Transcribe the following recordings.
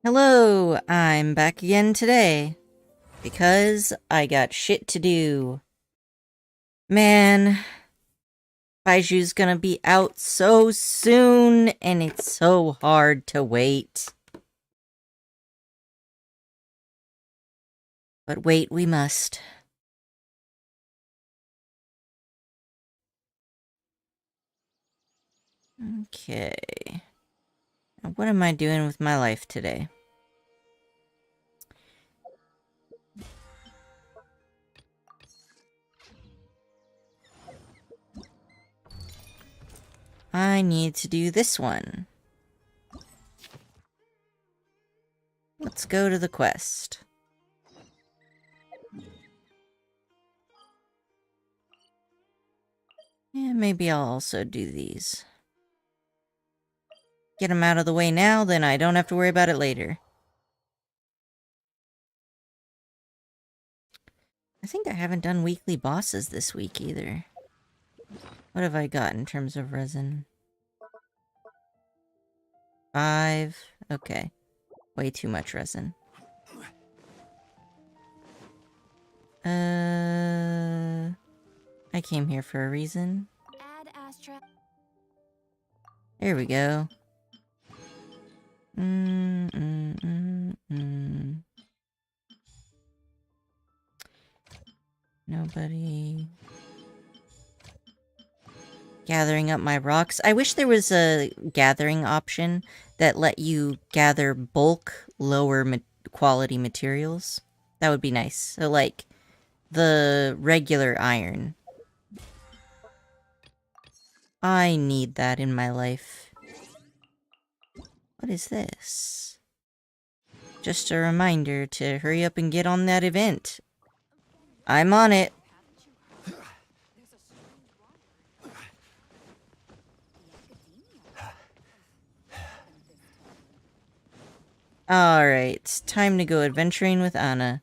Hello, I'm back again today because I got shit to do. Man, Baiju's gonna be out so soon and it's so hard to wait. But wait, we must. Okay. Now what am I doing with my life today? I need to do this one. Let's go to the quest. Yeah, maybe I'll also do these. Get them out of the way now, then I don't have to worry about it later. I think I haven't done weekly bosses this week either. What have I got in terms of resin? 5. Okay. Way too much resin. I came here for a reason. There we go. Nobody. Gathering up my rocks. I wish there was a gathering option that let you gather bulk, lower quality materials. That would be nice. So, like, the regular iron. I need that in my life. What is this? Just a reminder to hurry up and get on that event. I'm on it. Alright, time to go adventuring with Anna.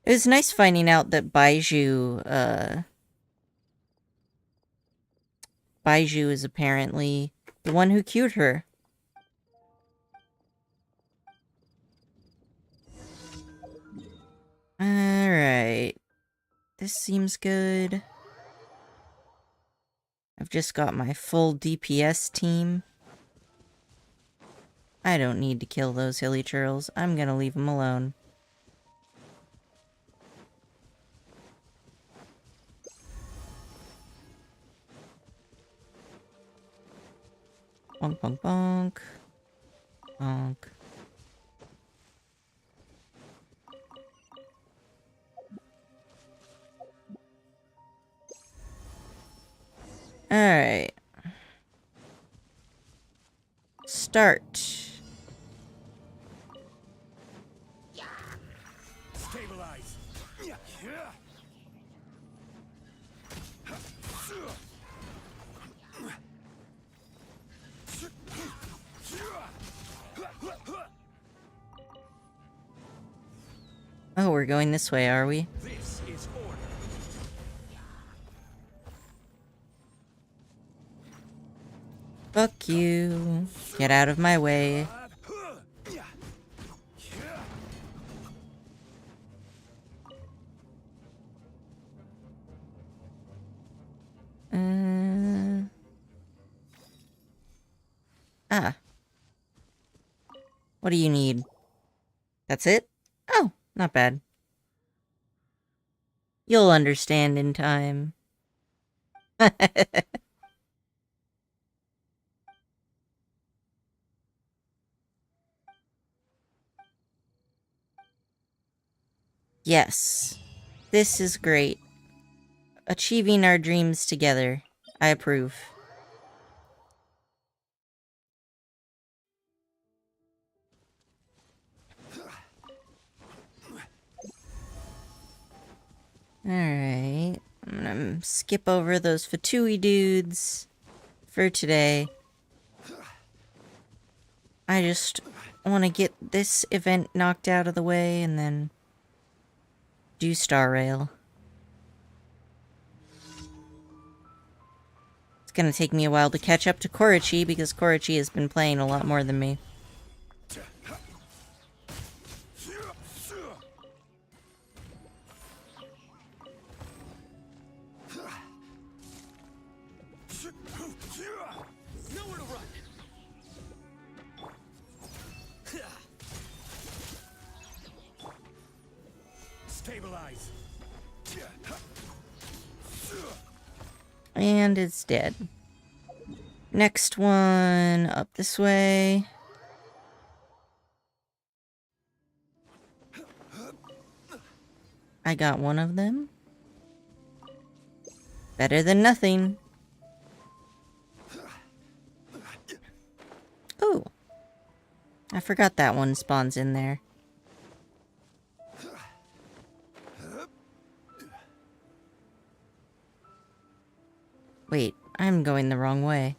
It was nice finding out that Baiju is apparently the one who cured her. Alright. This seems good. I've just got my full DPS team. I don't need to kill those hilly churls. I'm gonna leave them alone. Bonk, bonk, bonk. Bonk. Alright. Start. Stabilize. Oh, we're going this way, are we? This is order. Fuck you. Get out of my way. Ah. What do you need? That's it? Oh, not bad. You'll understand in time. Yes. This is great. Achieving our dreams together. I approve. Alright. I'm gonna skip over those Fatui dudes for today. I just want to get this event knocked out of the way and then do Star Rail. It's gonna take me a while to catch up to Korichi because Korichi has been playing a lot more than me. Stabilize. And it's dead. Next one up this way. I got one of them. Better than nothing. Ooh. I forgot that one spawns in there. Wait, I'm going the wrong way.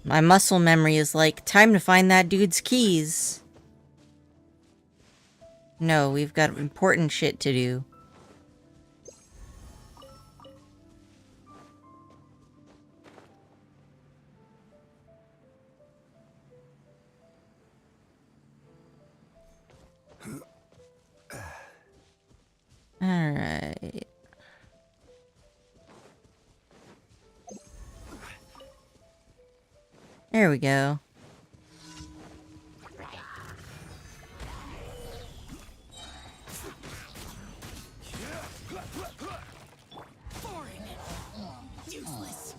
My muscle memory is like, time to find that dude's keys. No, we've got important shit to do. Alright. There we go. Useless.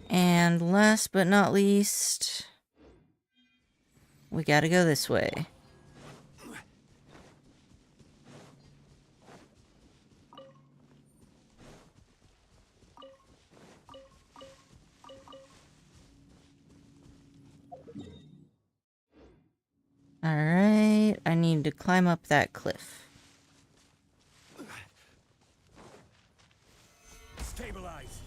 And last but not least, we gotta go this way. Alright, I need to climb up that cliff. Stabilize.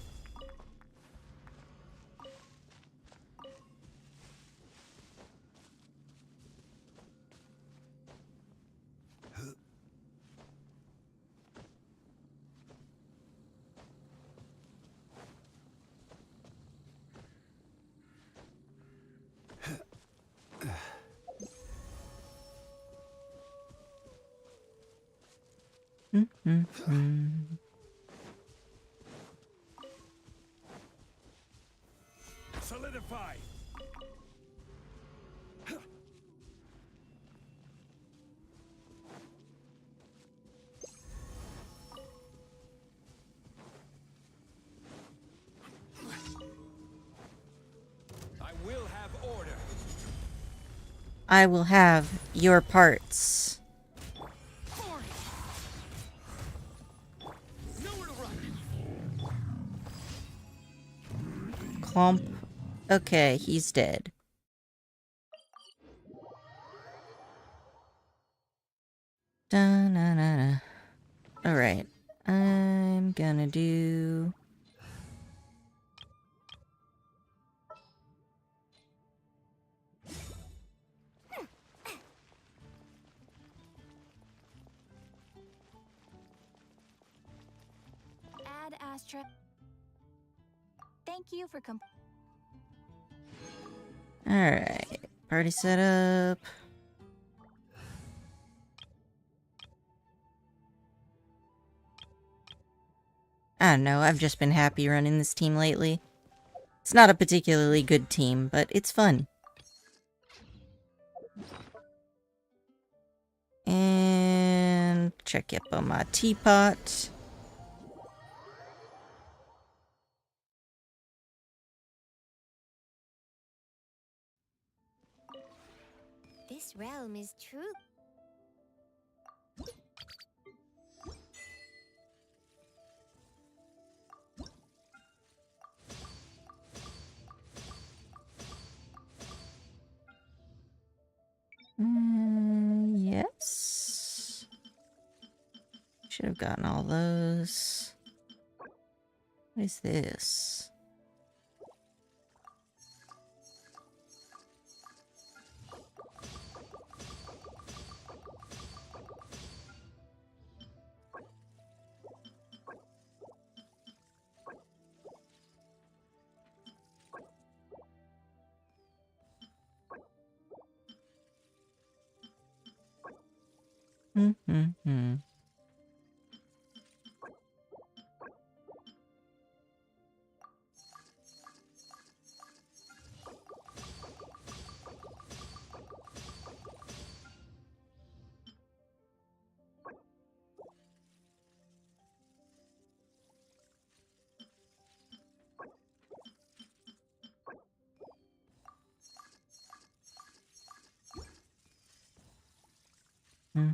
Solidify. I will have order. I will have your parts. Nowhere to run. Clomp. Okay, he's dead. Da-na-na-na. Alright. I'm gonna do... Add Astra. Thank you for Alright. Party setup. I don't know, I've just been happy running this team lately. It's not a particularly good team, but it's fun. And check up on my teapot. This realm is true. Yes. Should have gotten all those. What is this? Mm-hmm.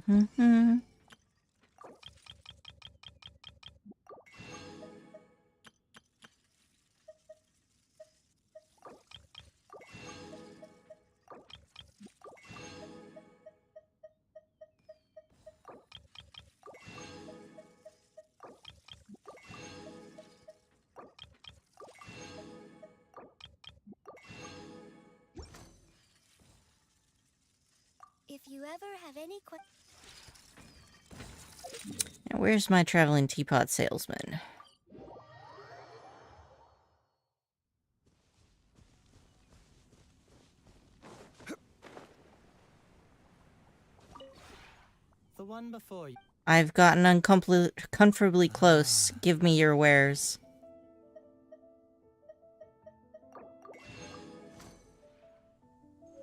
Mm-hmm. If you ever have any Now, where's my traveling teapot salesman? The one before you. I've gotten uncomfortably close. Give me your wares.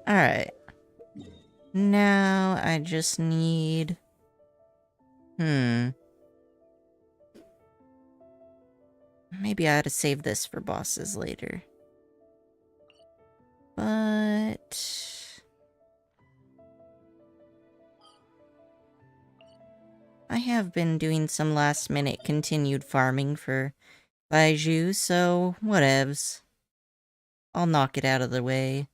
Alright. Now I just need... Maybe I ought to save this for bosses later. But... I have been doing some last-minute continued farming for Baiju, so whatevs. I'll knock it out of the way.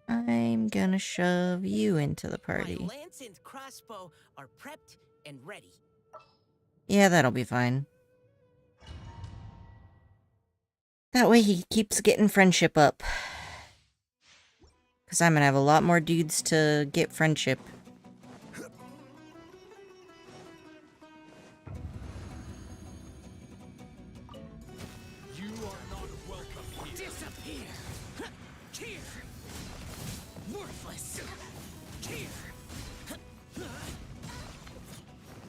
I'm gonna shove you into the party. My lance and crossbow are prepped and ready. Yeah, that'll be fine. That way he keeps getting friendship up. Because I'm gonna have a lot more dudes to get friendship. You are not welcome here. Disappear! Here! Worthless! Here!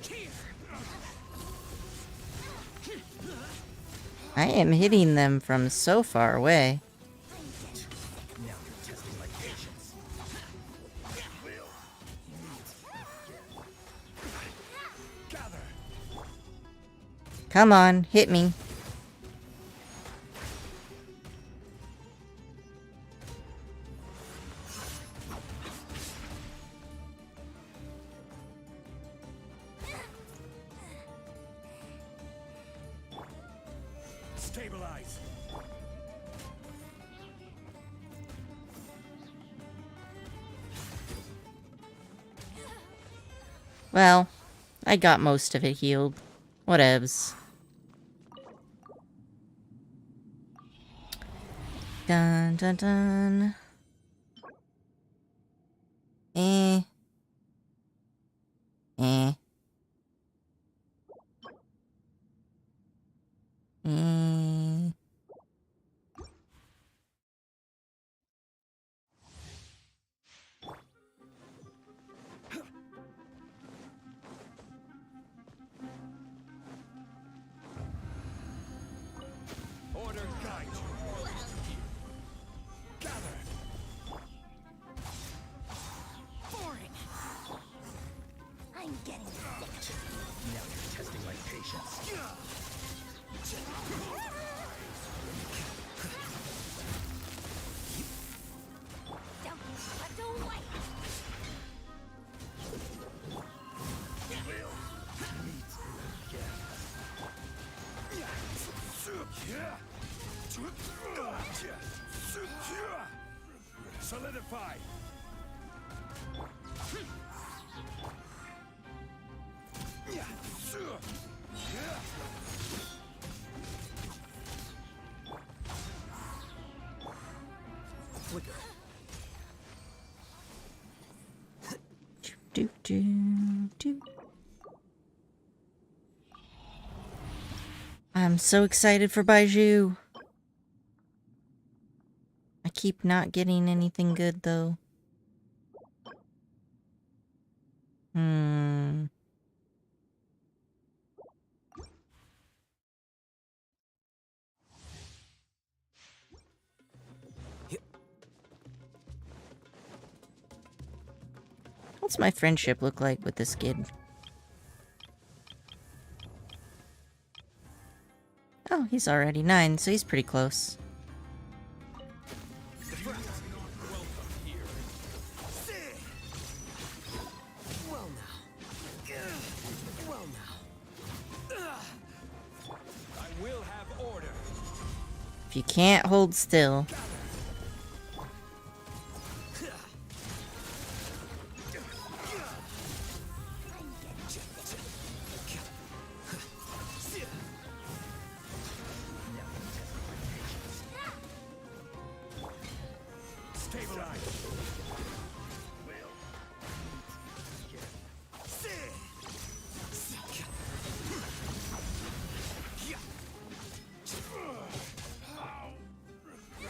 Here! I am hitting them from so far away. Now you're testing my patience. Gather. Come on, hit me. Stabilize. Well, I got most of it healed. Whatevs. Dun dun dun. Eh. Eh. Eh. Order guide you. Gather. Solidified. Flicker. Do, do, do. I'm so excited for Baiju. I keep not getting anything good, though. What's my friendship look like with this kid? Oh, he's already 9, so he's pretty close. Well now. Well now. I will have order. If you can't hold still. Stabilize.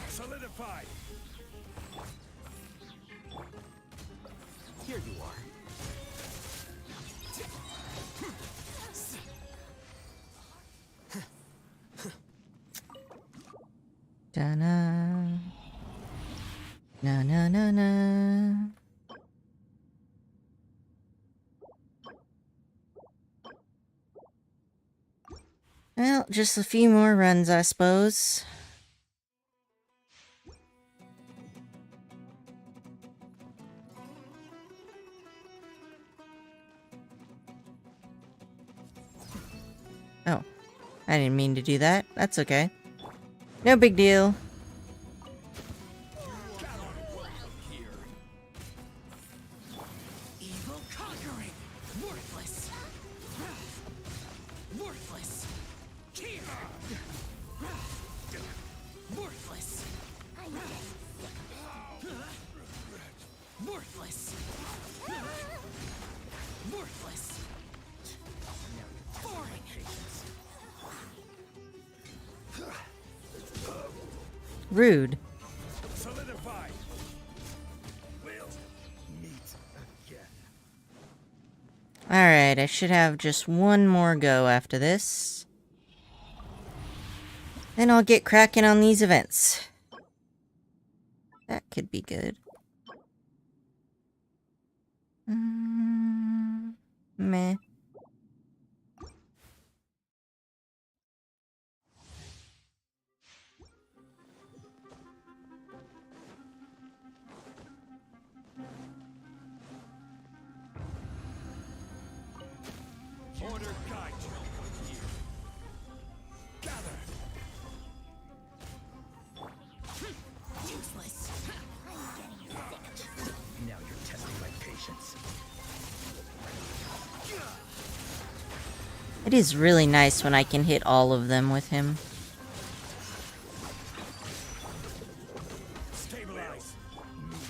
Solidified. Here you are. Da-na. Na na na na. Well, just a few more runs, I suppose. Oh, I didn't mean to do that. That's okay. No big deal. Evil conquering. Worthless. Worthless. Here. Worthless. Worthless. Worthless. Boring. Rude. Solidified. We'll meet again. Alright, I should have just one more go after this. Then I'll get cracking on these events. That could be good. Meh. Order guide you here. Gather. Useless. Now you're testing my patience. It is really nice when I can hit all of them with him. Stabilize.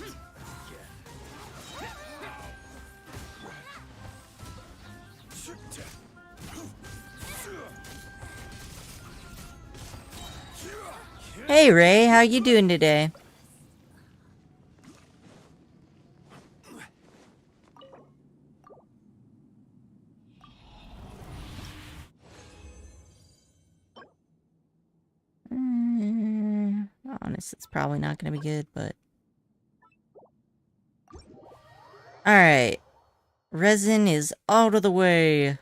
Meet again. Hey Ray, how you doing today? Honest, it's probably not gonna be good, but... Alright. Resin is out of the way.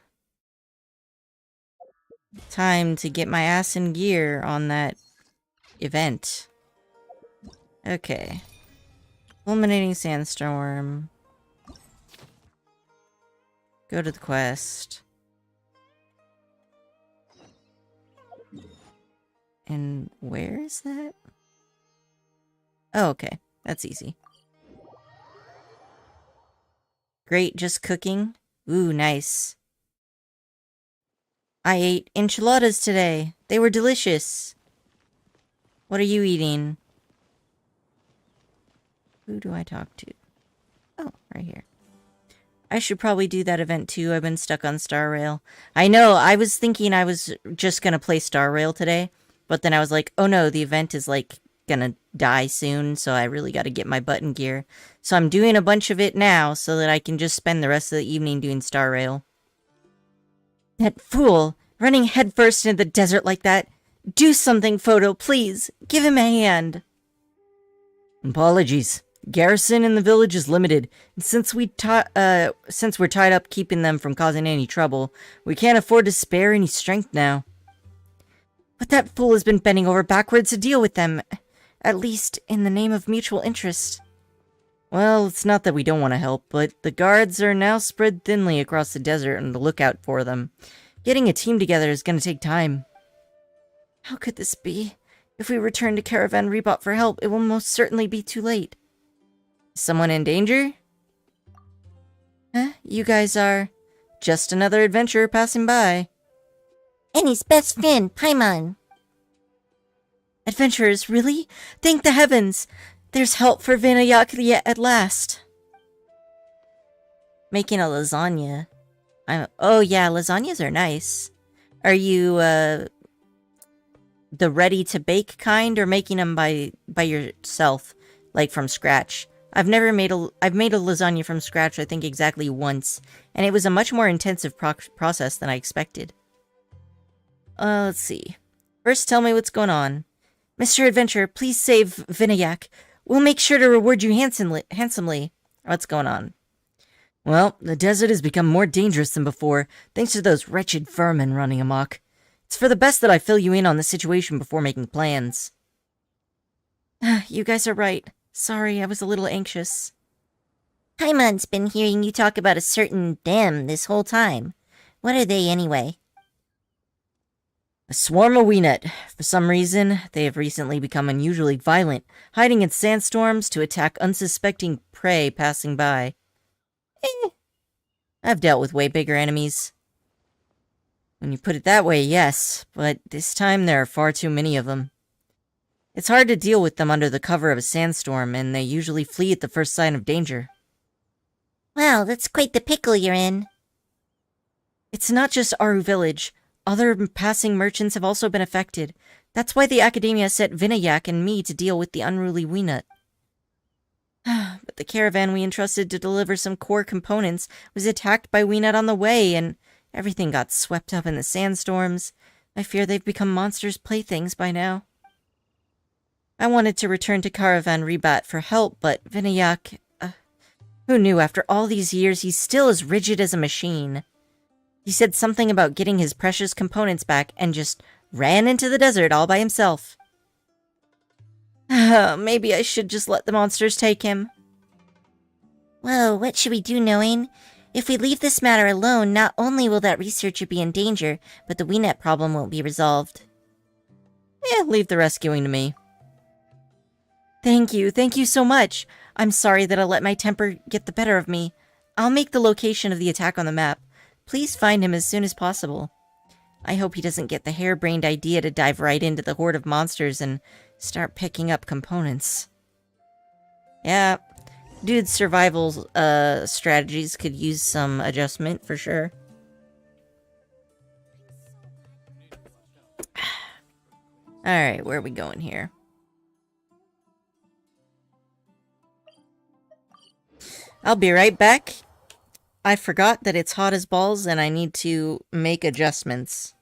Time to get my ass in gear on that event. Okay. Fulminating Sandstorm. Go to the quest. And where is that? Oh, okay. That's easy. Great, just cooking? Ooh, nice. I ate enchiladas today. They were delicious. What are you eating? Who do I talk to? Oh, right here. I should probably do that event too. I've been stuck on Star Rail. I know, I was thinking I was just gonna play Star Rail today, but then I was like, oh no, the event is like gonna die soon, so I really gotta get my button gear. So I'm doing a bunch of it now so that I can just spend the rest of the evening doing Star Rail. That fool! Running headfirst into the desert like that! Do something, Photo, please! Give him a hand! Apologies. Garrison in the village is limited, and since we're tied up keeping them from causing any trouble, we can't afford to spare any strength now. But that fool has been bending over backwards to deal with them, at least in the name of mutual interest. Well, it's not that we don't want to help, but the guards are now spread thinly across the desert on the lookout for them. Getting a team together is going to take time. How could this be? If we return to Caravan Rebot for help, it will most certainly be too late. Someone in danger? Huh? You guys are just another adventurer passing by. And his best friend, Paimon. Adventurers, really? Thank the heavens! There's help for Vinayak yet at last. Making a lasagna. Oh yeah, lasagnas are nice. Are you, the ready-to-bake kind, or making them by yourself, like from scratch? I've made a lasagna from scratch, I think exactly once, and it was a much more intensive process than I expected. Let's see. First, tell me what's going on. Mr. Adventurer, please save Vinayak. We'll make sure to reward you handsomely. What's going on? Well, the desert has become more dangerous than before, thanks to those wretched vermin running amok. It's for the best that I fill you in on the situation before making plans. You guys are right. Sorry, I was a little anxious. Paimon's been hearing you talk about a certain them this whole time. What are they anyway? A swarm of weenet. For some reason, they have recently become unusually violent, hiding in sandstorms to attack unsuspecting prey passing by. I've dealt with way bigger enemies. When you put it that way, yes, but this time there are far too many of them. It's hard to deal with them under the cover of a sandstorm, and they usually flee at the first sign of danger. Well, that's quite the pickle you're in. It's not just Aru Village. Other passing merchants have also been affected. That's why the Academia sent Vinayak and me to deal with the unruly Weenut. But the caravan we entrusted to deliver some core components was attacked by Weenut on the way, and everything got swept up in the sandstorms. I fear they've become monsters' playthings by now. I wanted to return to Caravan Rebat for help, but Vinayak... who knew after all these years he's still as rigid as a machine? He said something about getting his precious components back and just ran into the desert all by himself. Maybe I should just let the monsters take him. Whoa, what should we do, knowing? If we leave this matter alone, not only will that researcher be in danger, but the Weenet problem won't be resolved. Leave the rescuing to me. Thank you so much. I'm sorry that I let my temper get the better of me. I'll make the location of the attack on the map. Please find him as soon as possible. I hope he doesn't get the harebrained idea to dive right into the horde of monsters and start picking up components. Yeah, dude's survival strategies could use some adjustment for sure. Alright, where are we going here? I'll be right back. I forgot that it's hot as balls and I need to make adjustments.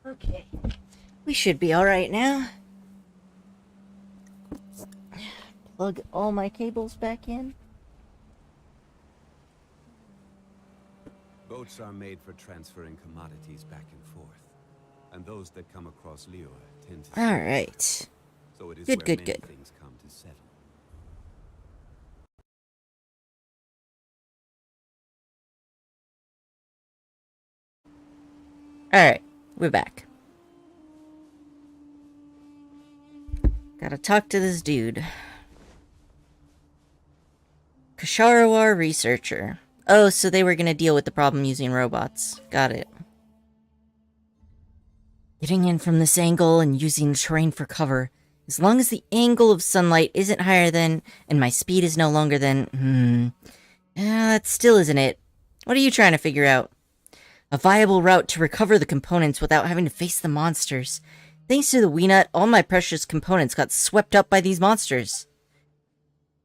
Okay, we should be alright now. Plug all my cables back in. Boats are made for transferring commodities back and forth. And those that come across Lure tend to... Alright. So it is Good, where good, many good. things come to settle. Alright, we're back. Gotta talk to this dude. Kasharawar researcher. Oh, so they were gonna deal with the problem using robots. Got it. Getting in from this angle and using the terrain for cover. As long as the angle of sunlight isn't higher than, and my speed is no longer than, that still isn't it. What are you trying to figure out? A viable route to recover the components without having to face the monsters. Thanks to the Weenut, all my precious components got swept up by these monsters.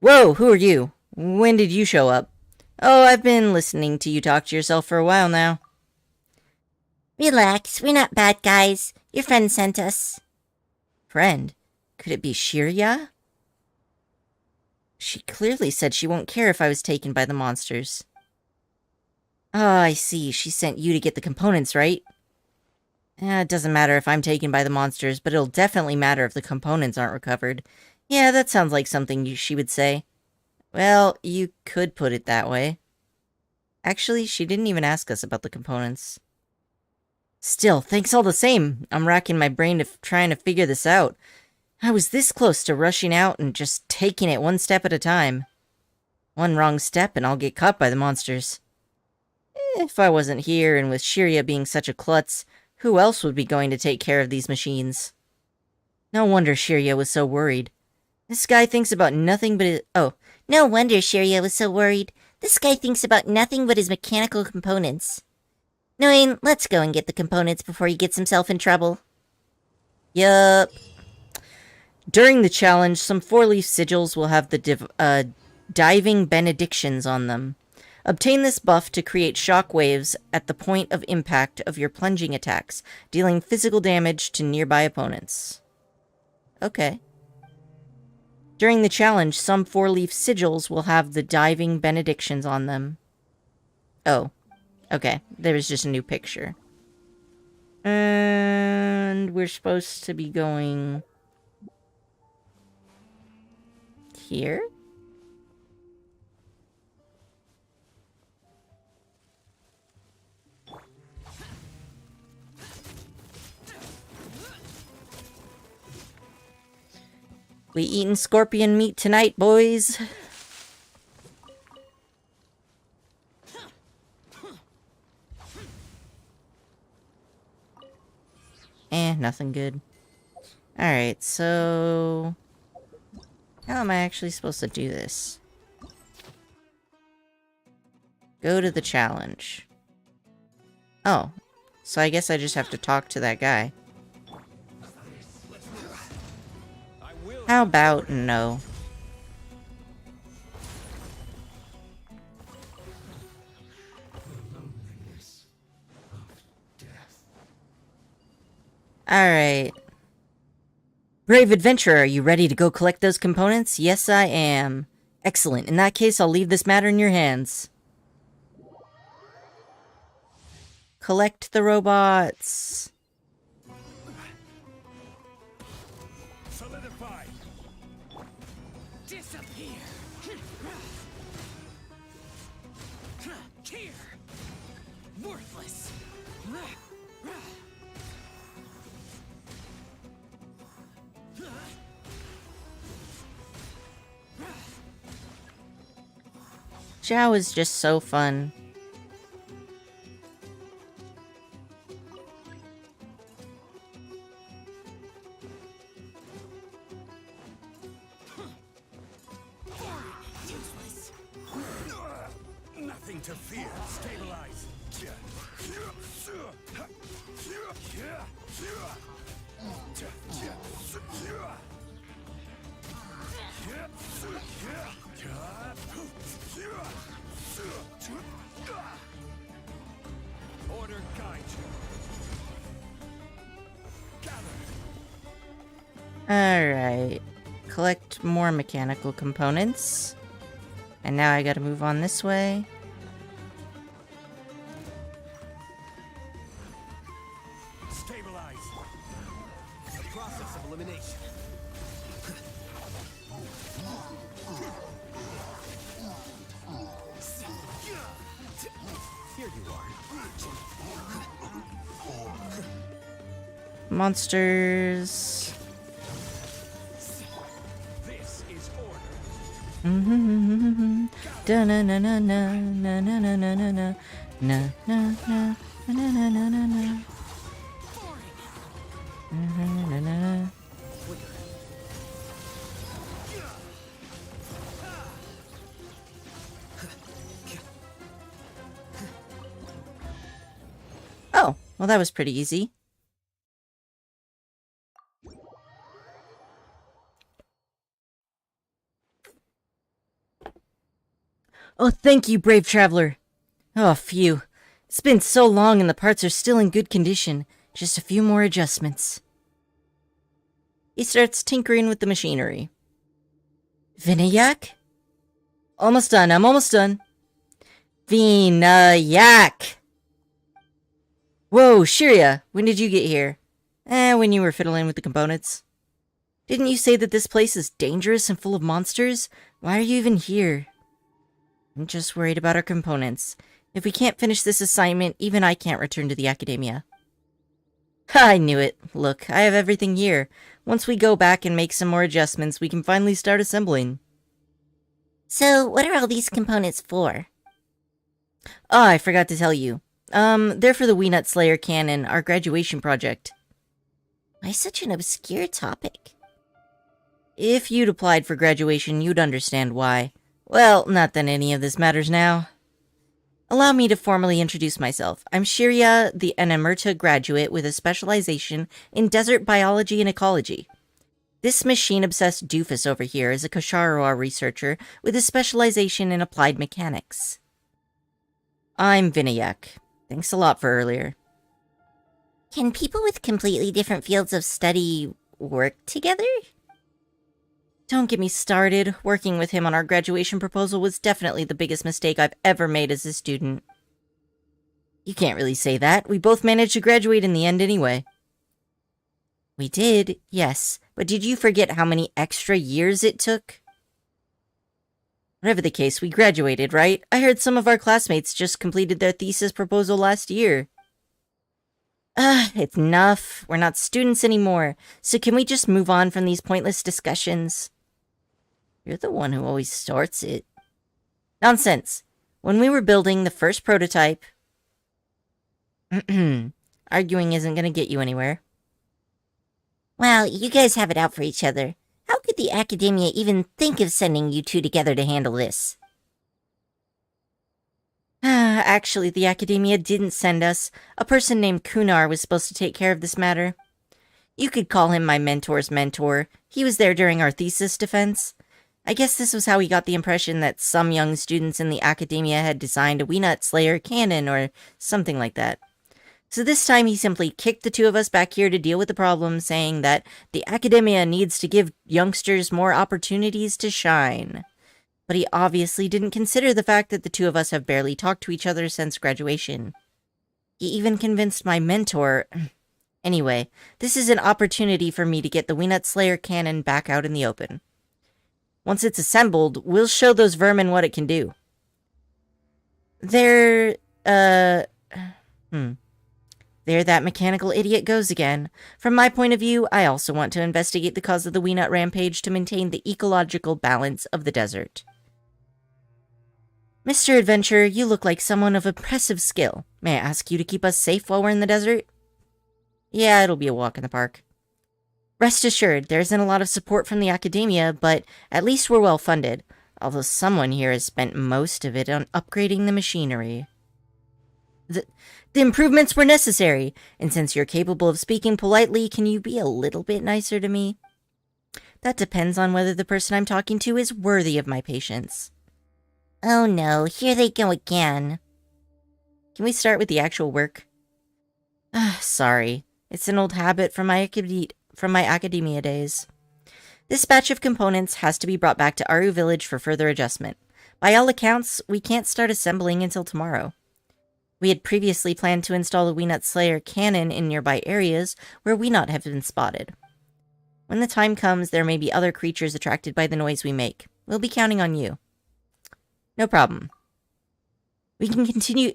Whoa, who are you? When did you show up? Oh, I've been listening to you talk to yourself for a while now. Relax, we're not bad guys. Your friend sent us. Friend? Could it be Shirya? She clearly said she won't care if I was taken by the monsters. Oh, I see. She sent you to get the components, right? It doesn't matter if I'm taken by the monsters, but it'll definitely matter if the components aren't recovered. Yeah, that sounds like something she would say. Well, you could put it that way. Actually, she didn't even ask us about the components. Still, thanks all the same. I'm racking my brain trying to figure this out. I was this close to rushing out and just taking it one step at a time. One wrong step and I'll get caught by the monsters. If I wasn't here and with Shirya being such a klutz, who else would be going to take care of these machines? No wonder Shirya was so worried. This guy thinks about nothing but his... Oh, No wonder Shirya was so worried. This guy thinks about nothing but his mechanical components. Noin, let's go and get the components before he gets himself in trouble. yup. During the challenge, some 4-leaf sigils will have the diving benedictions on them. Obtain this buff to create shock waves at the point of impact of your plunging attacks, dealing physical damage to nearby opponents. Okay. During the challenge, some 4-leaf sigils will have the diving benedictions on them. Oh. Okay. There was just a new picture. And we're supposed to be going... here? We eating scorpion meat tonight, boys? Nothing good. Alright, so... how am I actually supposed to do this? Go to the challenge. Oh. So I guess I just have to talk to that guy. How about no? Alright. Brave adventurer, are you ready to go collect those components? Yes, I am. Excellent. In that case, I'll leave this matter in your hands. Collect the robots. Solidify. Disappear. Here. Worthless. Zhao is just so fun. Useless. Nothing to fear. Stabilize. Order guide you. Gather. Alright. Collect more mechanical components. And now I gotta move on this way. Process of elimination. Here you are. Monsters. This is order. Da na na na na na na na na na na na na na na na na na. Oh, well, that was pretty easy. Oh, thank you, brave traveler. Oh, phew. It's been so long and the parts are still in good condition. Just a few more adjustments. He starts tinkering with the machinery. Vinayak? Almost done, I'm almost done. Vinayak! Whoa, Shiria, when did you get here? When you were fiddling with the components. Didn't you say that this place is dangerous and full of monsters? Why are you even here? I'm just worried about our components. If we can't finish this assignment, even I can't return to the academia. I knew it. Look, I have everything here. Once we go back and make some more adjustments, we can finally start assembling. So, what are all these components for? Oh, I forgot to tell you. They're for the Weenut Slayer cannon, our graduation project. Why such an obscure topic? If you'd applied for graduation, you'd understand why. Well, not that any of this matters now. Allow me to formally introduce myself. I'm Shiria, the Enemerta graduate with a specialization in desert biology and ecology. This machine-obsessed doofus over here is a Kosharoa researcher with a specialization in applied mechanics. I'm Vinayak. Thanks a lot for earlier. Can people with completely different fields of study work together? Don't get me started. Working with him on our graduation proposal was definitely the biggest mistake I've ever made as a student. You can't really say that. We both managed to graduate in the end anyway. We did, yes. But did you forget how many extra years it took? Whatever the case, we graduated, right? I heard some of our classmates just completed their thesis proposal last year. It's enough. We're not students anymore. So can we just move on from these pointless discussions? You're the one who always starts it. Nonsense. When we were building the first prototype... Arguing isn't going to get you anywhere. Well, you guys have it out for each other. How could the academia even think of sending you two together to handle this? Actually, the academia didn't send us. A person named Kunar was supposed to take care of this matter. You could call him my mentor's mentor. He was there during our thesis defense. I guess this was how he got the impression that some young students in the academia had designed a Weenut Slayer cannon or something like that. So this time he simply kicked the two of us back here to deal with the problem, saying that the academia needs to give youngsters more opportunities to shine. But he obviously didn't consider the fact that the two of us have barely talked to each other since graduation. He even convinced my mentor... Anyway, this is an opportunity for me to get the Weenut Slayer cannon back out in the open. Once it's assembled, we'll show those vermin what it can do. There that mechanical idiot goes again. From my point of view, I also want to investigate the cause of the Weenut rampage to maintain the ecological balance of the desert. Mr. Adventurer, you look like someone of impressive skill. May I ask you to keep us safe while we're in the desert? Yeah, it'll be a walk in the park. Rest assured, there isn't a lot of support from the academia, but at least we're well funded, although someone here has spent most of it on upgrading the machinery. The improvements were necessary, and since you're capable of speaking politely, can you be a little bit nicer to me? That depends on whether the person I'm talking to is worthy of my patience. Oh no, here they go again. Can we start with the actual work? Sorry. It's an old habit from my academia days. This batch of components has to be brought back to Aru Village for further adjustment. By all accounts, we can't start assembling until tomorrow. We had previously planned to install the Weenut Slayer cannon in nearby areas where Weenut have been spotted. When the time comes, there may be other creatures attracted by the noise we make. We'll be counting on you. No problem. We can continue...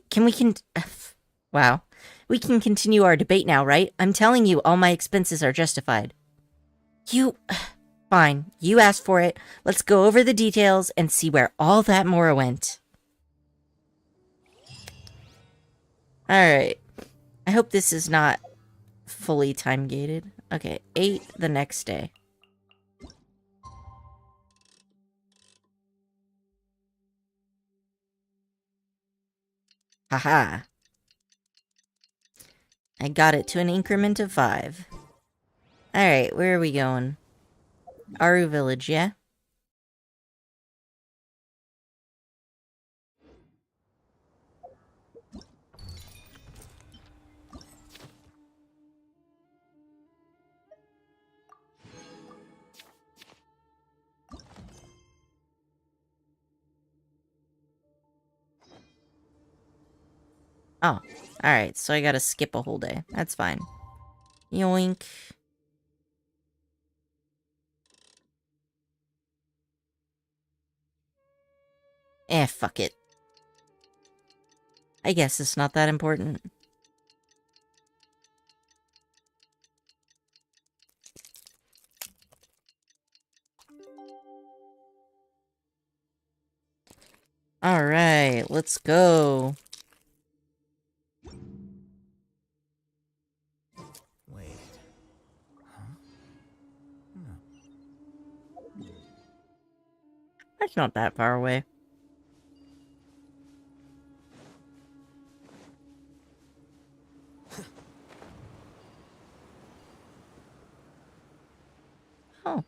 Wow. We can continue our debate now, right? I'm telling you, all my expenses are justified. Fine. You asked for it. Let's go over the details and see where all that Mora went. Alright. I hope this is not fully time-gated. Okay, 8 the next day. Haha. I got it to an increment of 5. Alright, where are we going? Aru Village, yeah? Oh, alright, so I gotta skip a whole day. That's fine. Yoink. Fuck it. I guess it's not that important. Alright, let's go. Wait. That's not that far away. Oh.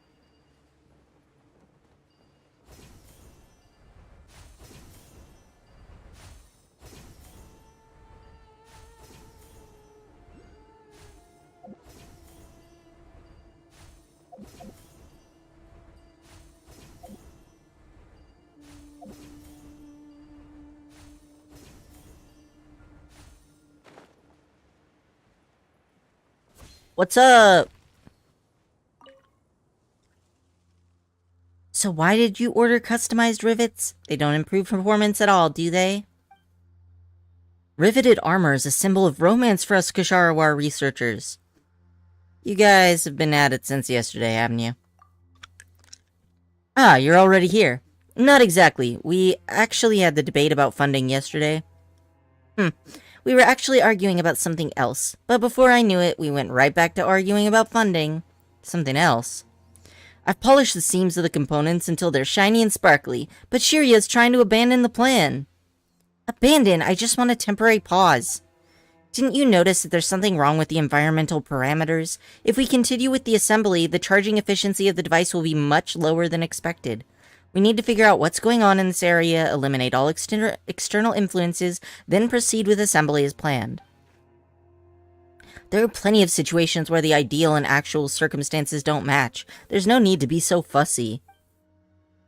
What's up? So why did you order customized rivets? They don't improve performance at all, do they? Riveted armor is a symbol of romance for us Ksharawar researchers. You guys have been at it since yesterday, haven't you? Ah, you're already here. Not exactly. We actually had the debate about funding yesterday. We were actually arguing about something else, but before I knew it, we went right back to arguing about funding. Something else. I've polished the seams of the components until they're shiny and sparkly, but Shiria's trying to abandon the plan. Abandon? I just want a temporary pause. Didn't you notice that there's something wrong with the environmental parameters? If we continue with the assembly, the charging efficiency of the device will be much lower than expected. We need to figure out what's going on in this area, eliminate all external influences, then proceed with assembly as planned. There are plenty of situations where the ideal and actual circumstances don't match. There's no need to be so fussy.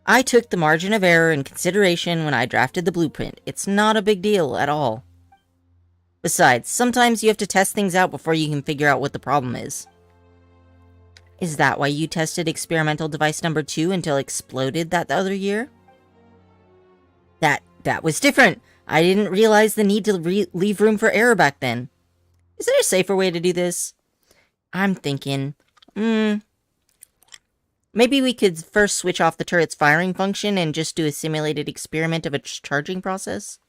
I took the margin of error in consideration when I drafted the blueprint. It's not a big deal at all. Besides, sometimes you have to test things out before you can figure out what the problem is. Is that why you tested experimental device number 2 until it exploded that other year? That was different. I didn't realize the need to leave room for error back then. Is there a safer way to do this? I'm thinking, maybe we could first switch off the turret's firing function and just do a simulated experiment of its charging process?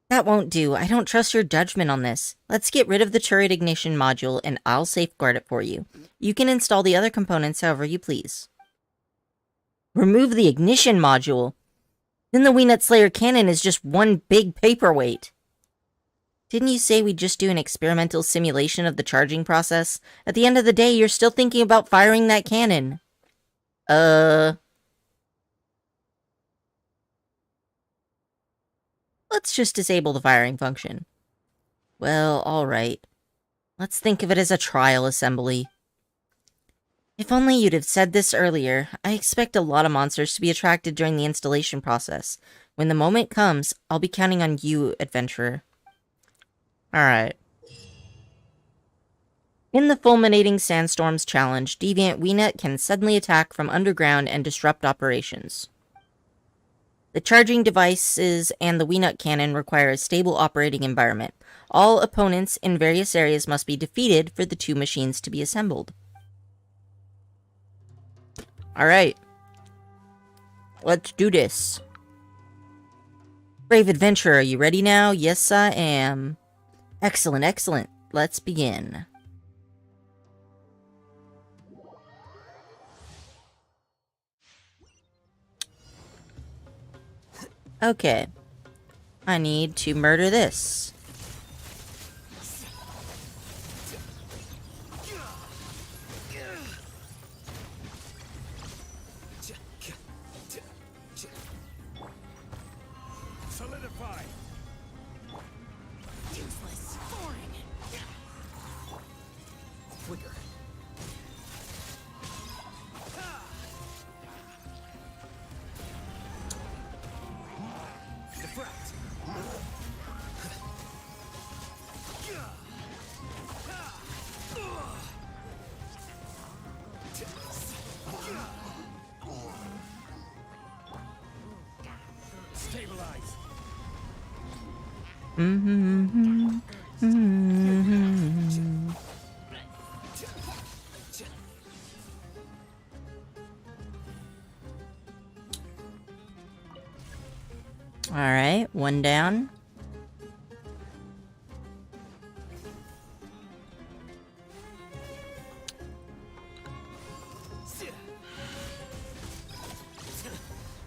That won't do. I don't trust your judgment on this. Let's get rid of the turret ignition module and I'll safeguard it for you. You can install the other components however you please. Remove the ignition module? Then the Weenet Slayer cannon is just one big paperweight. Didn't you say we'd just do an experimental simulation of the charging process? At the end of the day, you're still thinking about firing that cannon. Let's just disable the firing function. Well, alright. Let's think of it as a trial assembly. If only you'd have said this earlier. I expect a lot of monsters to be attracted during the installation process. When the moment comes, I'll be counting on you, adventurer. Alright. In the Fulminating Sandstorms challenge, Deviant Weenet can suddenly attack from underground and disrupt operations. The charging devices and the Weenet cannon require a stable operating environment. All opponents in various areas must be defeated for the two machines to be assembled. Alright. Let's do this. Brave adventurer, are you ready now? Yes, I am. Excellent, excellent. Let's begin. Okay. I need to murder this. Solidify. Useless. Boring. Flicker. Deflect. Stabilize. Alright, one down.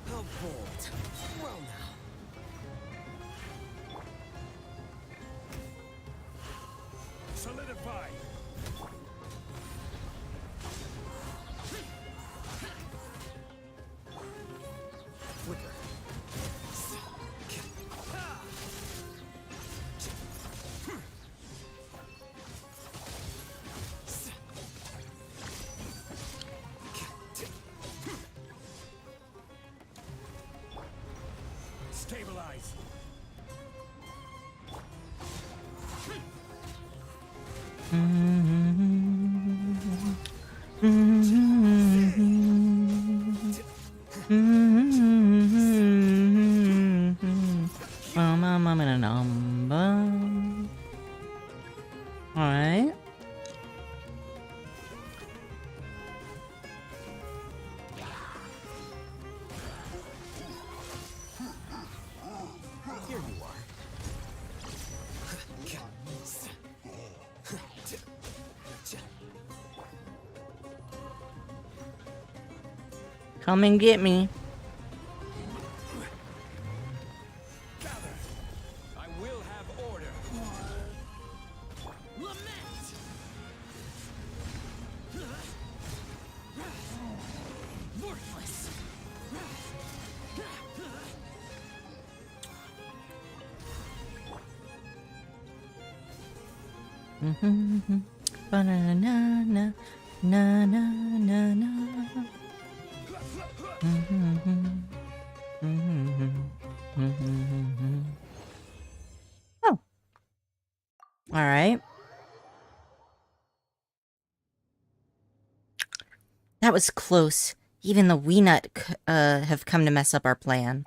How bold. Well now. Solidify. Flicker. Stabilize. Alright. Here you are. Come and get me. Gather. I will have order. Lament. Worthless. Ba-na-na-na, na-na-na-na. Oh. Alright. That was close. Even the Weenut have come to mess up our plan.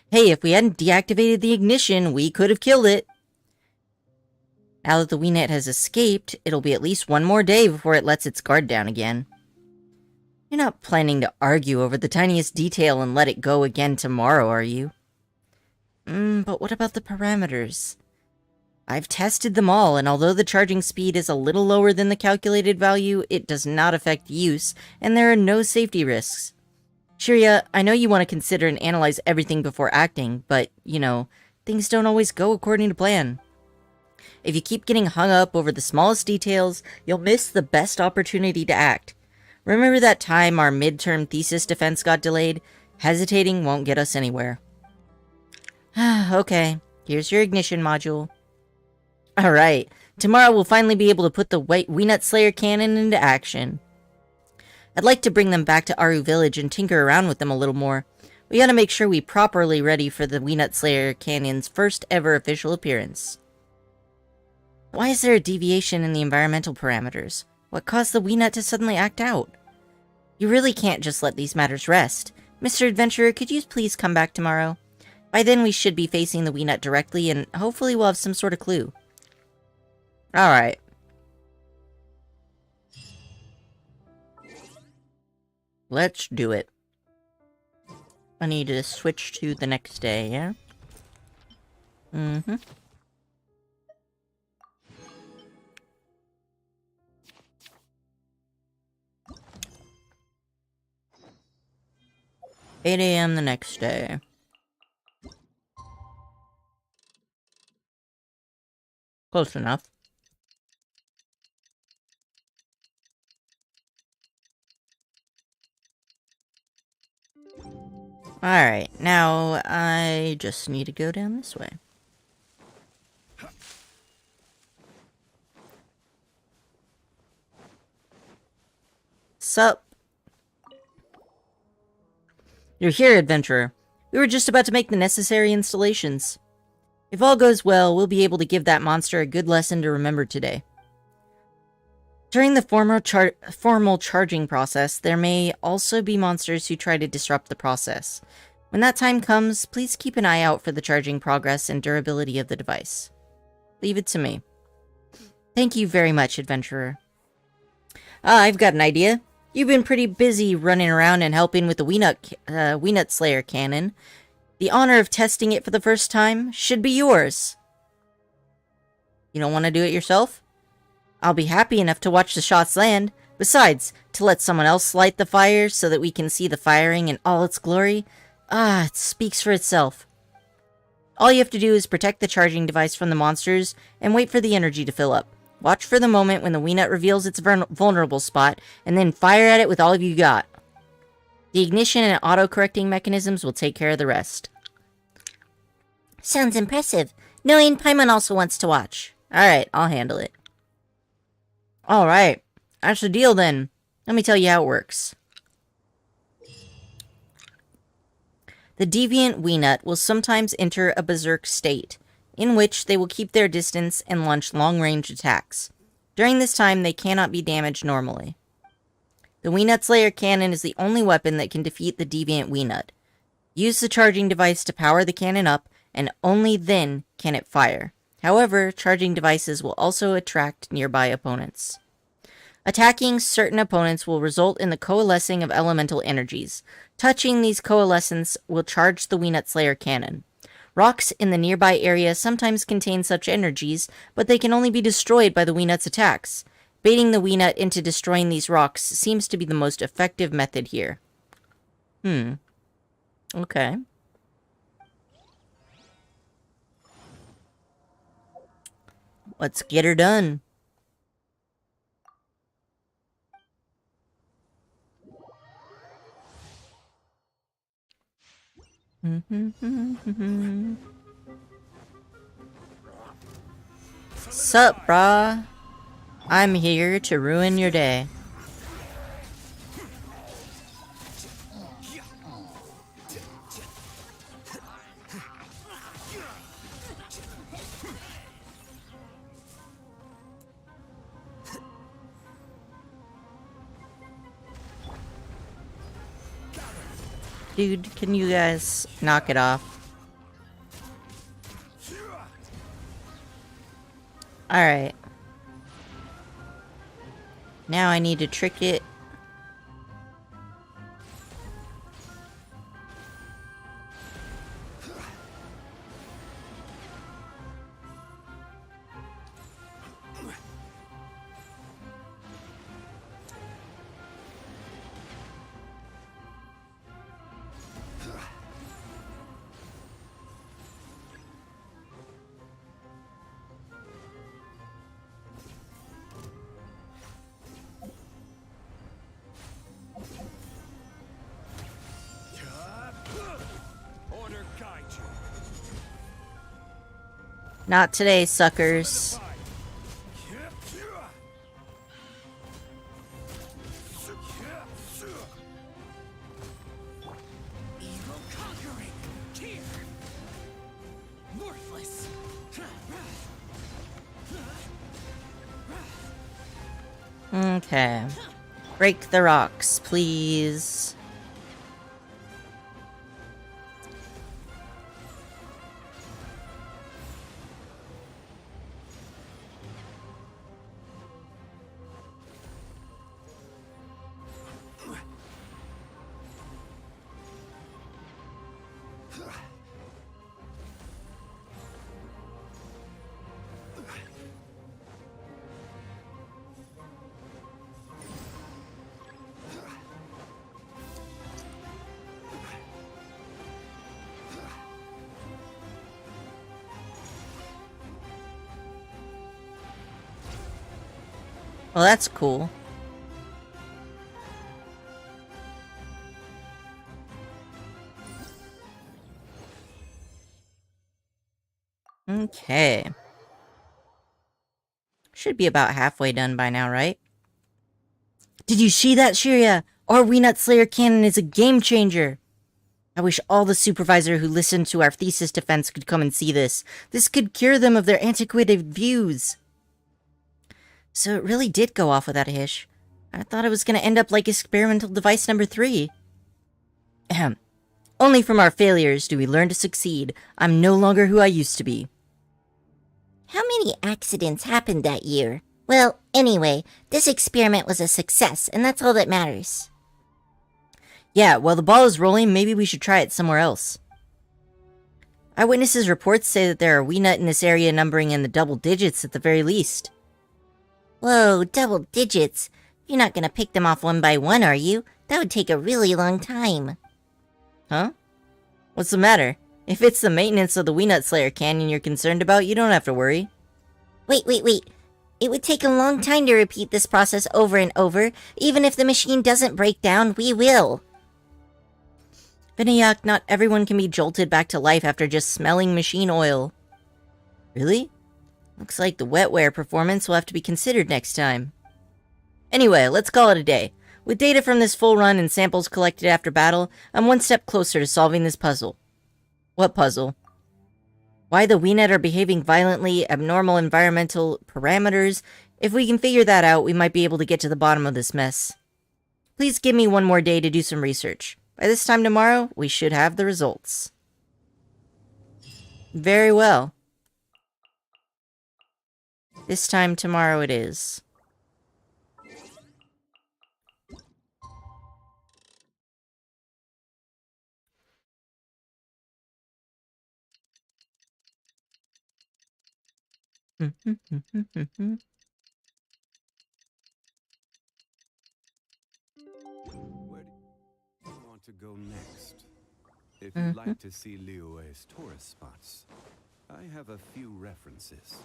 Hey, if we hadn't deactivated the ignition, we could have killed it. Now that the Weenut has escaped, it'll be at least one more day before it lets its guard down again. You're not planning to argue over the tiniest detail and let it go again tomorrow, are you? But what about the parameters? I've tested them all, and although the charging speed is a little lower than the calculated value, it does not affect use, and there are no safety risks. Shirya, I know you want to consider and analyze everything before acting, but, you know, things don't always go according to plan. If you keep getting hung up over the smallest details, you'll miss the best opportunity to act. Remember that time our midterm thesis defense got delayed? Hesitating won't get us anywhere. Okay, here's your ignition module. Alright, tomorrow we'll finally be able to put the Weenut Slayer cannon into action. I'd like to bring them back to Aru Village and tinker around with them a little more. We gotta make sure we properly ready for the Weenut Slayer cannon's first ever official appearance. Why is there a deviation in the environmental parameters? What caused the Weenut to suddenly act out? You really can't just let these matters rest. Mr. Adventurer, could you please come back tomorrow? By then we should be facing the Weenut directly, and hopefully we'll have some sort of clue. Alright. Let's do it. I need to switch to the next day, yeah? Mm-hmm. "8 a.m. the next day." Close enough. Alright, now I just need to go down this way. Sup? You're here, adventurer. We were just about to make the necessary installations. If all goes well, we'll be able to give that monster a good lesson to remember today. During the formal charging process, there may also be monsters who try to disrupt the process. When that time comes, please keep an eye out for the charging progress and durability of the device. Leave it to me. Thank you very much, adventurer. I've got an idea. You've been pretty busy running around and helping with the Weenut Slayer cannon. The honor of testing it for the first time should be yours. You don't want to do it yourself? I'll be happy enough to watch the shots land. Besides, to let someone else light the fire so that we can see the firing in all its glory, it speaks for itself. All you have to do is protect the charging device from the monsters and wait for the energy to fill up. Watch for the moment when the Weenut reveals its vulnerable spot, and then fire at it with all you got. The ignition and auto-correcting mechanisms will take care of the rest. Sounds impressive. Knowing Paimon also wants to watch. Alright, I'll handle it. Alright, that's the deal then. Let me tell you how it works. The deviant Weenut will sometimes enter a berserk state, in which they will keep their distance and launch long-range attacks. During this time, they cannot be damaged normally. The Weenut Slayer cannon is the only weapon that can defeat the deviant Weenut. Use the charging device to power the cannon up, and only then can it fire. However, charging devices will also attract nearby opponents. Attacking certain opponents will result in the coalescing of elemental energies. Touching these coalescence will charge the Weenut Slayer cannon. Rocks in the nearby area sometimes contain such energies, but they can only be destroyed by the Weenut's attacks. Baiting the Weenut into destroying these rocks seems to be the most effective method here. Okay. Let's get her done. Sup, brah? I'm here to ruin your day. Dude, can you guys knock it off? Alright. Now I need to trick it. Not today, suckers. Evil conquering. Here. Worthless. Okay. Break the rocks, please. Well, that's cool. Okay. Should be about halfway done by now, right? Did you see that, Shiria? Our Weenut Slayer cannon is a game changer! I wish all the supervisor who listened to our thesis defense could come and see this. This could cure them of their antiquated views. So it really did go off without a hitch. I thought it was going to end up like experimental device number 3. Ahem. Only from our failures do we learn to succeed. I'm no longer who I used to be. How many accidents happened that year? Well, anyway, this experiment was a success, and that's all that matters. Yeah, while the ball is rolling, maybe we should try it somewhere else. Eyewitnesses' reports say that there are Weenut in this area numbering in the double digits at the very least. Whoa, double digits? You're not gonna pick them off one by one, are you? That would take a really long time. Huh? What's the matter? If it's the maintenance of the Weenut Slayer Canyon you're concerned about, you don't have to worry. Wait. It would take a long time to repeat this process over and over. Even if the machine doesn't break down, we will. Vinayak, not everyone can be jolted back to life after just smelling machine oil. Really? Looks like the wetware performance will have to be considered next time. Anyway, let's call it a day. With data from this full run and samples collected after battle, I'm one step closer to solving this puzzle. What puzzle? Why the Weenut are behaving violently, abnormal environmental parameters. If we can figure that out, we might be able to get to the bottom of this mess. Please give me one more day to do some research. By this time tomorrow, we should have the results. Very well. This time tomorrow it is. Where do you want to go next? If you'd like to see Liyue's tourist spots, I have a few references.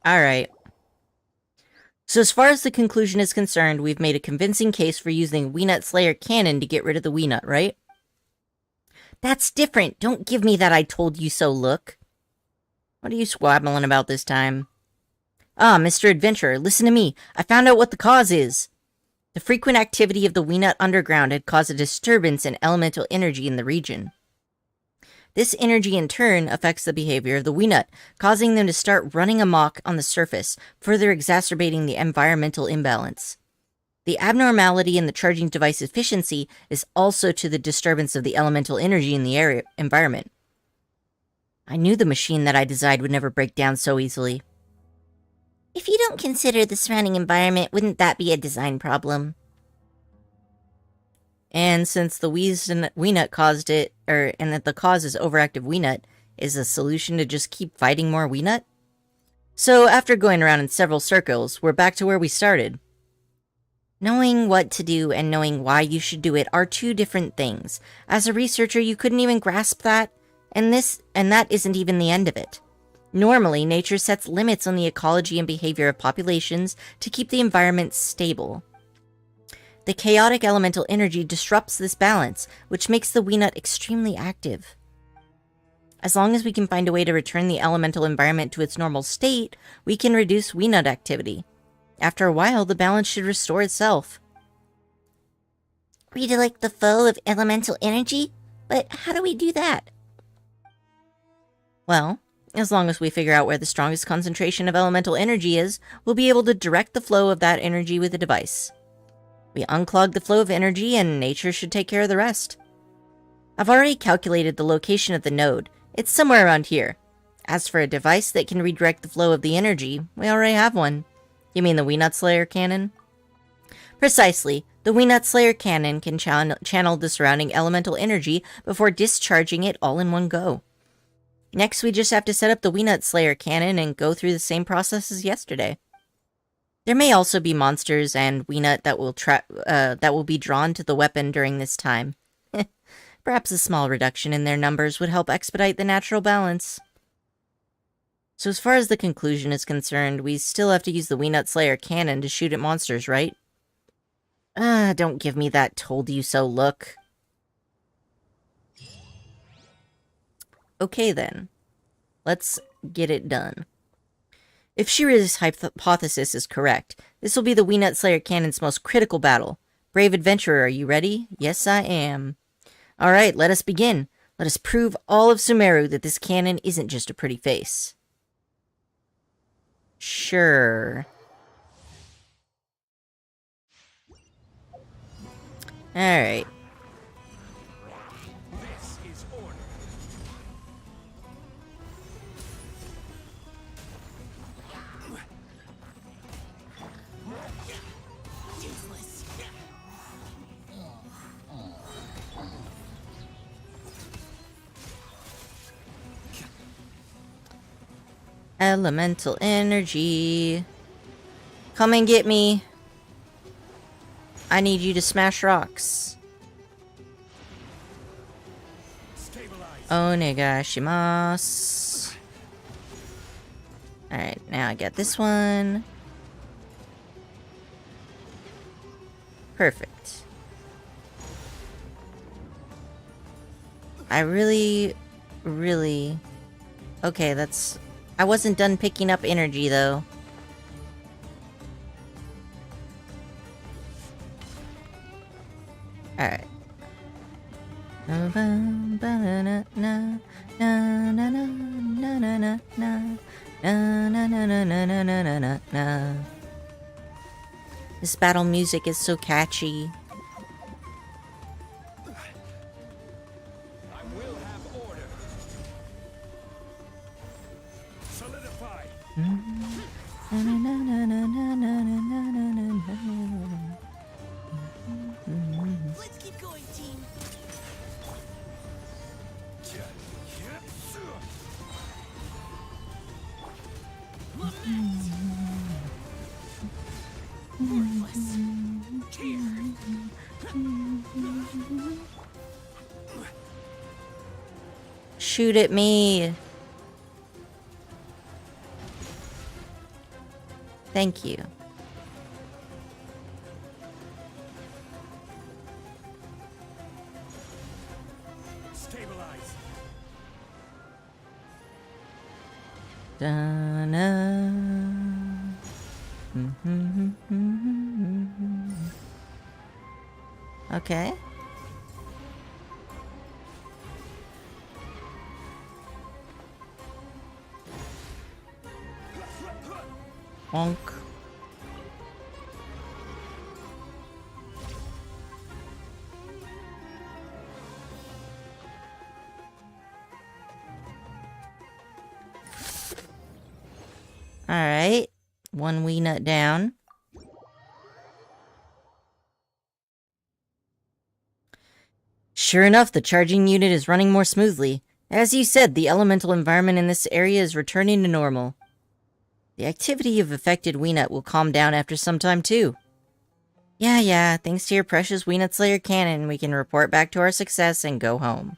Alright. So as far as the conclusion is concerned, we've made a convincing case for using Weenut Slayer Cannon to get rid of the Weenut, right? That's different. Don't give me that I told you so look. What are you squabbling about this time? Ah, Mr. Adventurer, listen to me. I found out what the cause is. The frequent activity of the Weenut underground had caused a disturbance in elemental energy in the region. This energy in turn affects the behavior of the Weenut, causing them to start running amok on the surface, further exacerbating the environmental imbalance. The abnormality in the charging device efficiency is also to the disturbance of the elemental energy in the environment. I knew the machine that I designed would never break down so easily. If you don't consider the surrounding environment, wouldn't that be a design problem? And since the Weenut caused it, and that the cause is overactive Weenut, is the solution to just keep fighting more Weenut? So after going around in several circles, we're back to where we started. Knowing what to do and knowing why you should do it are two different things. As a researcher, you couldn't even grasp that, and that isn't even the end of it. Normally, nature sets limits on the ecology and behavior of populations to keep the environment stable. The chaotic elemental energy disrupts this balance, which makes the Weenut extremely active. As long as we can find a way to return the elemental environment to its normal state, we can reduce Weenut activity. After a while, the balance should restore itself. Redirect the flow of elemental energy? But how do we do that? Well, As long as we figure out where the strongest concentration of elemental energy is, we'll be able to direct the flow of that energy with the device. We unclog the flow of energy and nature should take care of the rest. I've already calculated the location of the node. It's somewhere around here. As for a device that can redirect the flow of the energy, we already have one. You mean the Weenut Slayer cannon? Precisely. The Weenut Slayer cannon can channel the surrounding elemental energy before discharging it all in one go. Next, we just have to set up the Weenut Slayer cannon and go through the same process as yesterday. There may also be monsters and Weenut that will be drawn to the weapon during this time. Perhaps a small reduction in their numbers would help expedite the natural balance. So as far as the conclusion is concerned, we still have to use the Weenut Slayer cannon to shoot at monsters, right? Don't give me that told-you-so look. Okay then. Let's get it done. If Shira's hypothesis is correct, this will be the Weenut Slayer cannon's most critical battle. Brave adventurer, are you ready? Yes, I am. Alright, let us begin. Let us prove all of Sumeru that this cannon isn't just a pretty face. Sure. Alright. This is order. Useless. Elemental energy. Come and get me. I need you to smash rocks. Stabilize. Onegashimasu. Alright, now I got this one. Perfect. I really... Okay, that's... I wasn't done picking up energy, though. Alright. This battle music is so catchy. I will have order. Solidify. Let's keep going, team. Look next. Worthless. Here. Shoot at me. Thank you. Stabilize. Da-na. Okay. Bonk. Alright. One wee nut down. Sure enough, the charging unit is running more smoothly. As you said, the elemental environment in this area is returning to normal. The activity of affected Weenut will calm down after some time, too. Yeah, thanks to your precious Weenut Slayer cannon, we can report back to our success and go home.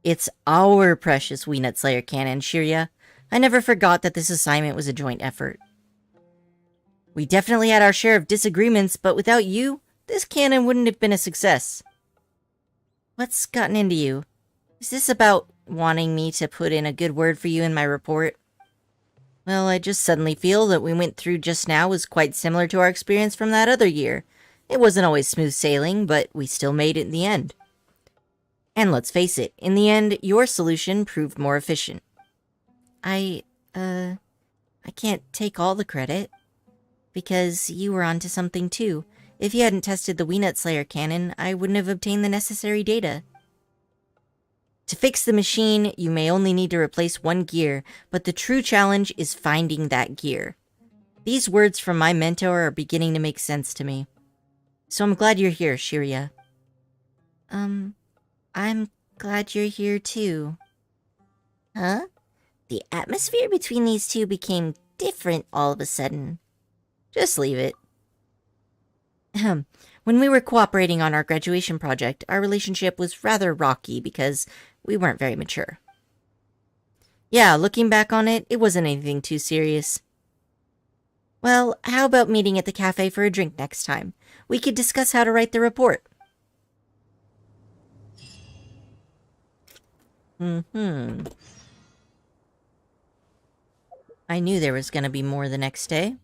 It's our precious Weenut Slayer cannon, Shirya. I never forgot that this assignment was a joint effort. We definitely had our share of disagreements, but without you, this cannon wouldn't have been a success. What's gotten into you? Is this about wanting me to put in a good word for you in my report? Well, I just suddenly feel that we went through just now was quite similar to our experience from that other year. It wasn't always smooth sailing, but we still made it in the end. And let's face it, in the end, your solution proved more efficient. I can't take all the credit. Because you were onto something too. If you hadn't tested the Weenut Slayer cannon, I wouldn't have obtained the necessary data. To fix the machine, you may only need to replace one gear, but the true challenge is finding that gear. These words from my mentor are beginning to make sense to me. So I'm glad you're here, Shiria. I'm glad you're here too. Huh? The atmosphere between these two became different all of a sudden. Just leave it. When we were cooperating on our graduation project, our relationship was rather rocky because we weren't very mature. Yeah, looking back on it, it wasn't anything too serious. Well, how about meeting at the cafe for a drink next time? We could discuss how to write the report. I knew there was going to be more the next day.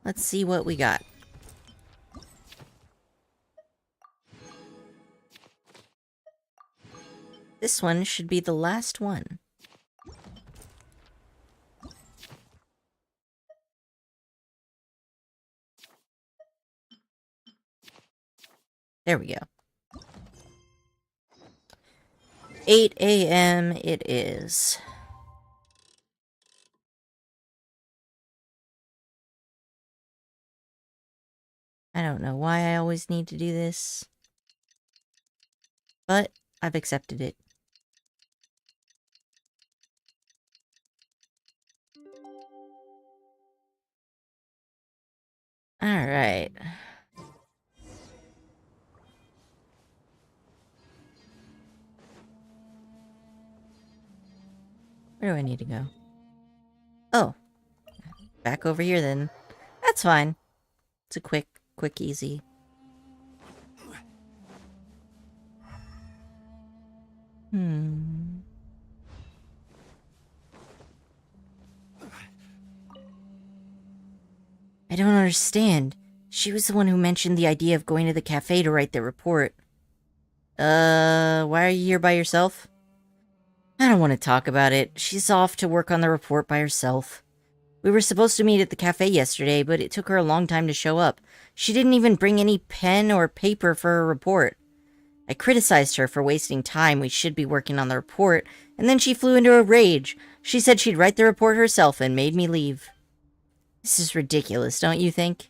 Let's see what we got. This one should be the last one. There we go. 8 a.m. it is. I don't know why I always need to do this, but I've accepted it. Alright. Where do I need to go? Oh. Back over here then. That's fine. It's a quick, easy. I don't understand. She was the one who mentioned the idea of going to the cafe to write the report. Why are you here by yourself? I don't want to talk about it. She's off to work on the report by herself. We were supposed to meet at the cafe yesterday, but it took her a long time to show up. She didn't even bring any pen or paper for her report. I criticized her for wasting time. We should be working on the report, and then she flew into a rage. She said she'd write the report herself and made me leave. This is ridiculous, don't you think?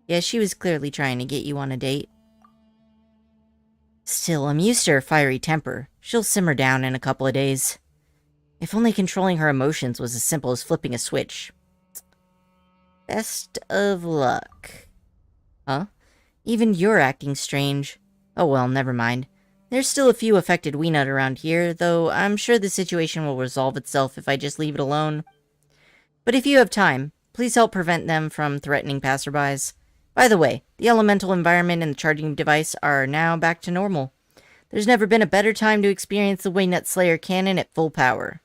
Yeah, she was clearly trying to get you on a date. Still, I'm used to her fiery temper. She'll simmer down in a couple of days. If only controlling her emotions was as simple as flipping a switch. Best of luck. Huh? Even you're acting strange. Oh well, never mind. There's still a few affected Weenut around here, though I'm sure the situation will resolve itself if I just leave it alone. But if you have time, please help prevent them from threatening passerbys. By the way, the elemental environment and the charging device are now back to normal. There's never been a better time to experience the Weenut Slayer cannon at full power.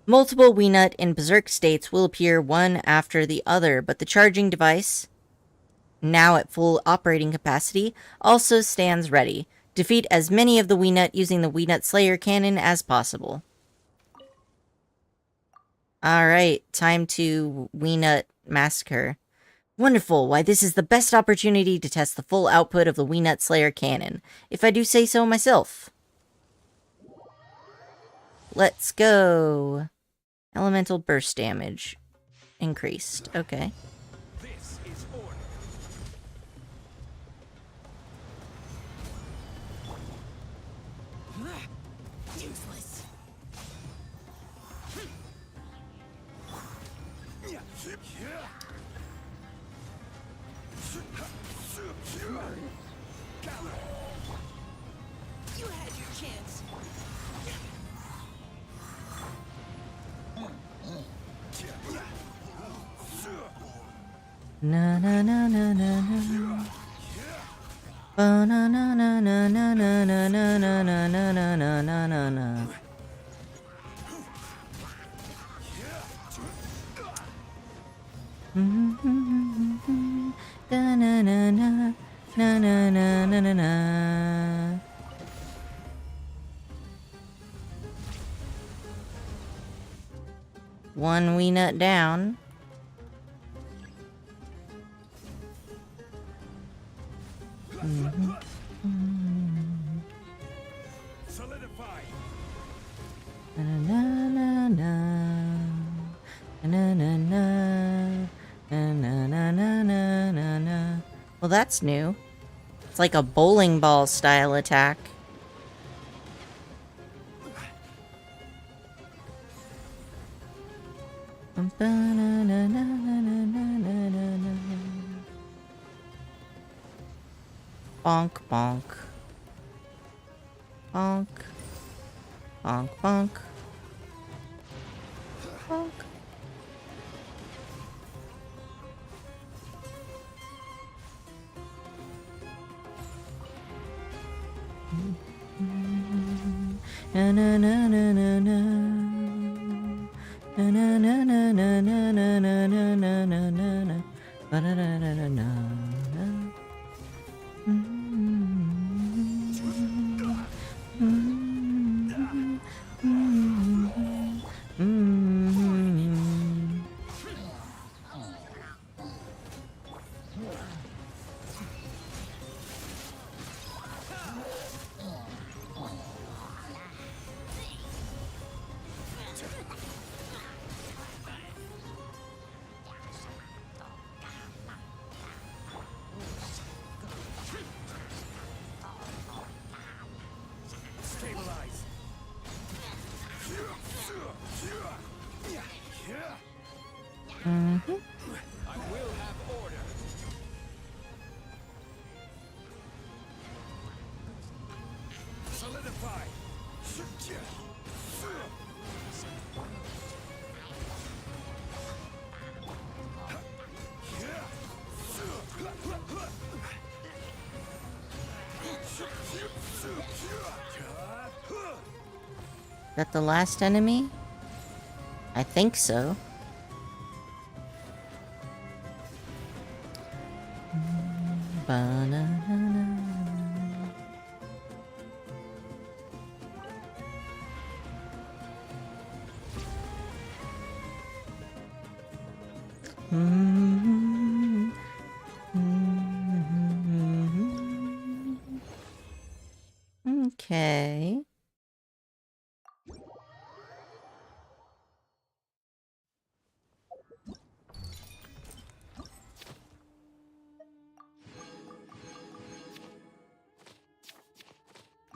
Multiple Weenut in berserk states will appear one after the other, but the charging device, now at full operating capacity, also stands ready. Defeat as many of the Weenut using the Weenut Slayer cannon as possible. Alright, time to Weenut Massacre. Wonderful, why this is the best opportunity to test the full output of the Weenut Slayer cannon, if I do say so myself. Let's go. Elemental burst damage. Increased, okay. This is order. Useless. You had your chance. Na na na na na na. Ba na na na na na na na na na na na na na na na na. Da na na na na na na na na na. one wee nut down. Solidify. Na na na na na na na na na na na na na. Well, that's new. It's like a bowling ball style attack. Bonk, bonk. Bonk. Bonk, bonk. Bonk. Na na na na na na. Na na na na na na na na na na na na na. Ba da da da da na. Stabilize. I will have order. Solidify. That the last enemy? I think so. Ba-na-na-na. Okay.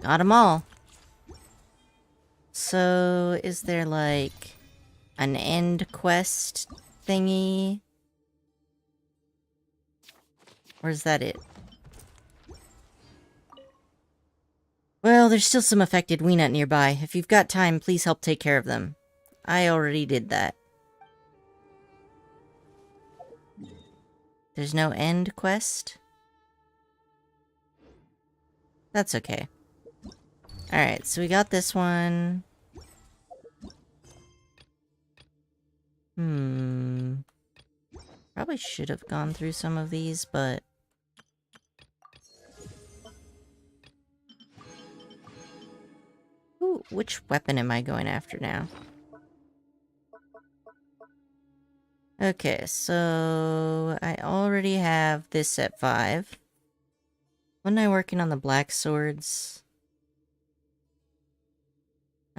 Got them all. So, is there like an end quest thingy? Or is that it? Well, there's still some affected Weenut nearby. If you've got time, please help take care of them. I already did that. There's no end quest? That's okay. Alright, so we got this one. Probably should have gone through some of these, but... Ooh, which weapon am I going after now? Okay, so... I already have this at 5. Wasn't I working on the black swords?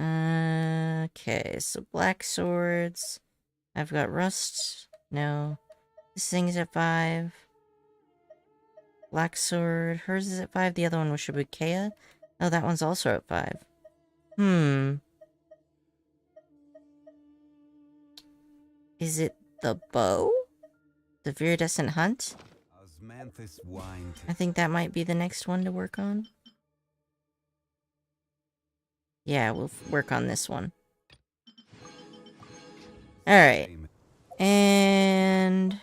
Okay, so black swords. I've got rust. No. This thing's at 5. Black sword. Hers is at 5. The other one was Shibuya. Oh, that one's also at 5. Is it the bow? The Viridescent Hunt? Osmanthus wine I think that might be the next one to work on. Yeah, we'll work on this one. Alright. And...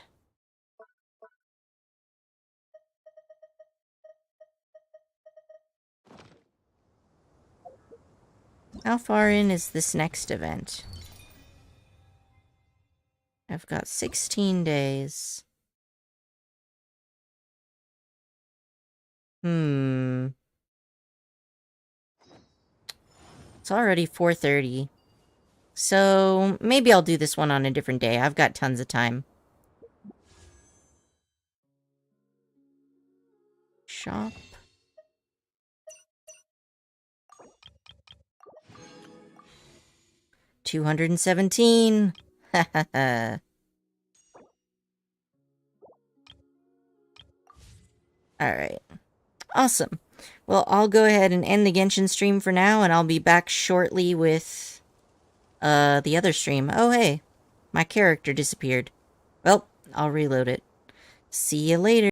how far in is this next event? I've got 16 days. It's already 4:30. So maybe I'll do this one on a different day. I've got tons of time. Shop. $217. Ha ha ha. Alright. Awesome. Well, I'll go ahead and end the Genshin stream for now, and I'll be back shortly with the other stream. Oh, hey. My character disappeared. Well, I'll reload it. See you later.